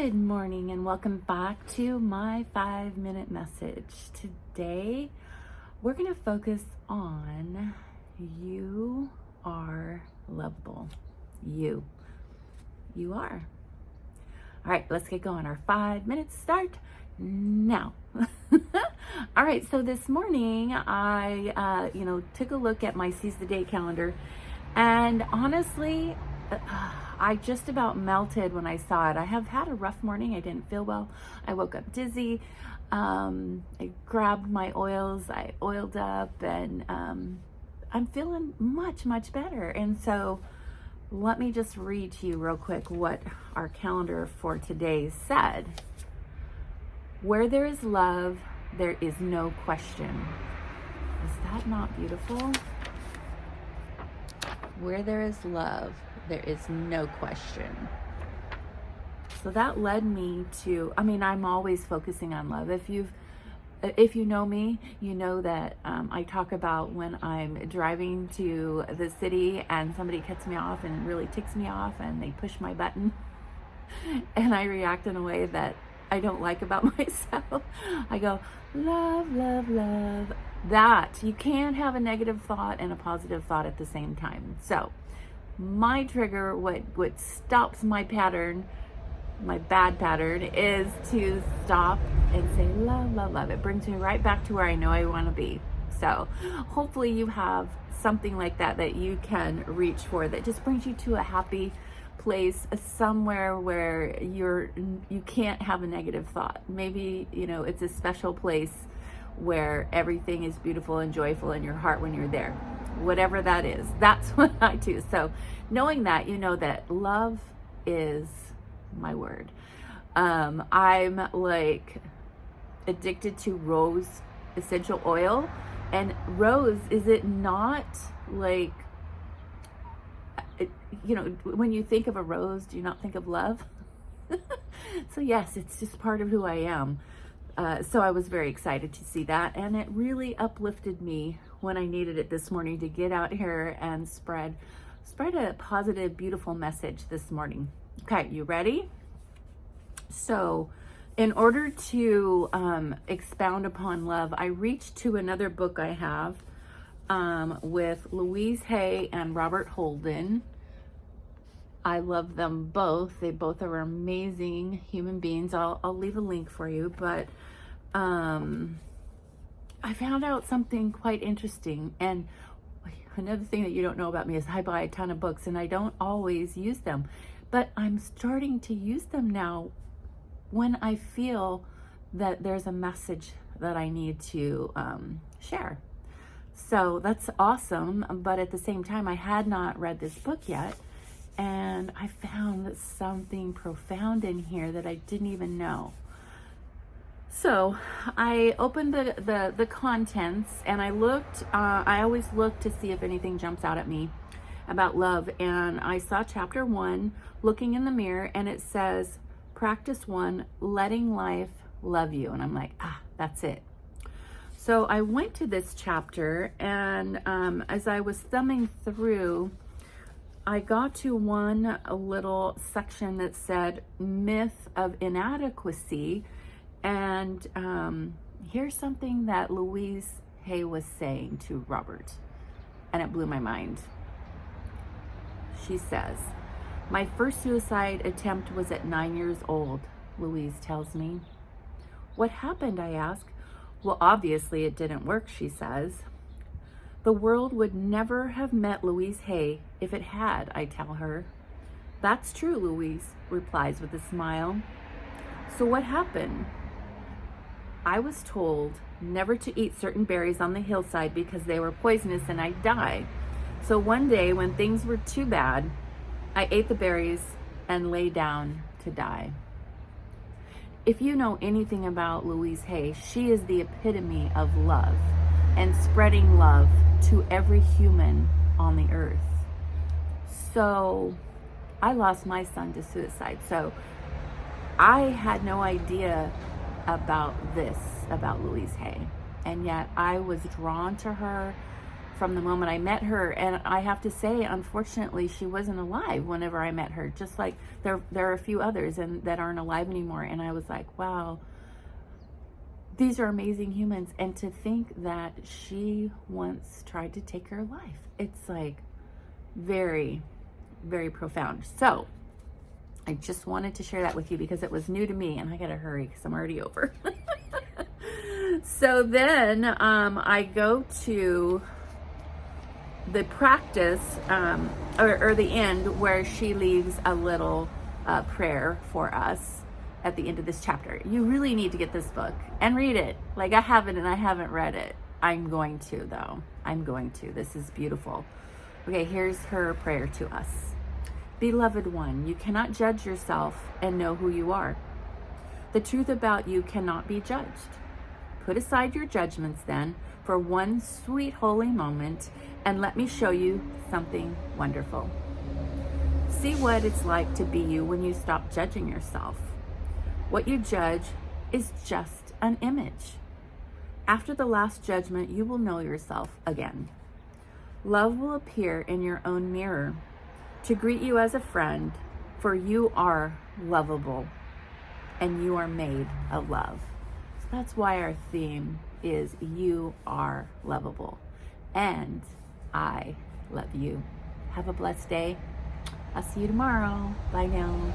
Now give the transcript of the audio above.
Good morning and welcome back to my 5-minute message. Today we're going to focus on you are lovable. You are. All right, let's get going. Our 5 minutes start now. All right, so this morning I took a look at my Seize the Day calendar, and honestly, I just about melted when I saw it. I have had a rough morning. I didn't feel well. I woke up dizzy. I grabbed my oils. I oiled up, and I'm feeling much, much better. And so let me just read to you real quick what our calendar for today said. Where there is love, there is no question. Is that not beautiful? Where there is love, there is no question. So that led me to, I'm always focusing on love. If you know me, you know that I talk about when I'm driving to the city and somebody cuts me off and really ticks me off and they push my button and I react in a way that I don't like about myself. I go, love, love, love. That you can't have a negative thought and a positive thought at the same time. So my trigger, what stops my pattern, my bad pattern, is to stop and say love, love, love. It brings me right back to where I know I want to be. So hopefully you have something like that you can reach for, that just brings you to a happy place, somewhere where you can't have a negative thought. Maybe it's a special place where everything is beautiful and joyful in your heart when you're there. Whatever that is, that's what I do. So knowing that, you know that love is my word. I'm like addicted to rose essential oil. And rose, is it not like, when you think of a rose, do you not think of love? So yes, it's just part of who I am. So I was very excited to see that, and it really uplifted me when I needed it this morning to get out here and spread a positive, beautiful message this morning. Okay, you ready? So in order to expound upon love, I reached to another book I have with Louise Hay and Robert Holden. I love them both. They both are amazing human beings. I'll leave a link for you, but I found out something quite interesting. And another thing that you don't know about me is I buy a ton of books and I don't always use them, but I'm starting to use them now when I feel that there's a message that I need to share. So that's awesome. But at the same time, I had not read this book yet. And I found something profound in here that I didn't even know. So I opened the contents and I looked, I always look to see if anything jumps out at me about love. And I saw chapter 1, looking in the mirror, and it says, practice 1, letting life love you. And I'm like, that's it. So I went to this chapter, and as I was thumbing through, I got to one little section that said myth of inadequacy. And here's something that Louise Hay was saying to Robert, and it blew my mind. She says, my first suicide attempt was at 9 years old, Louise tells me. What happened, I ask. Well, obviously it didn't work, she says. The world would never have met Louise Hay if it had, I tell her. That's true, Louise replies with a smile. So what happened? I was told never to eat certain berries on the hillside because they were poisonous and I'd die. So one day when things were too bad, I ate the berries and lay down to die. If you know anything about Louise Hay, she is the epitome of love and spreading love to every human on the earth. So I lost my son to suicide. So I had no idea about Louise Hay. And yet I was drawn to her from the moment I met her. And I have to say, unfortunately, she wasn't alive whenever I met her, just like there are a few others that aren't alive anymore. And I was like, wow, these are amazing humans. And to think that she once tried to take her life, it's like very, very profound. So I just wanted to share that with you because it was new to me, and I gotta hurry because I'm already over. So then I go to the practice or the end where she leaves a little prayer for us at the end of this chapter. You really need to get this book and read it. Like, I haven't, and I haven't read it. I'm going to, though. I'm going to. This is beautiful. Okay, here's her prayer to us. Beloved one, you cannot judge yourself and know who you are. The truth about you cannot be judged. Put aside your judgments then for one sweet holy moment, and let me show you something wonderful. See what it's like to be you when you stop judging yourself. What you judge is just an image. After the last judgment, you will know yourself again. Love will appear in your own mirror to greet you as a friend, for you are lovable and you are made of love. So that's why our theme is you are lovable and I love you. Have a blessed day. I'll see you tomorrow. Bye now.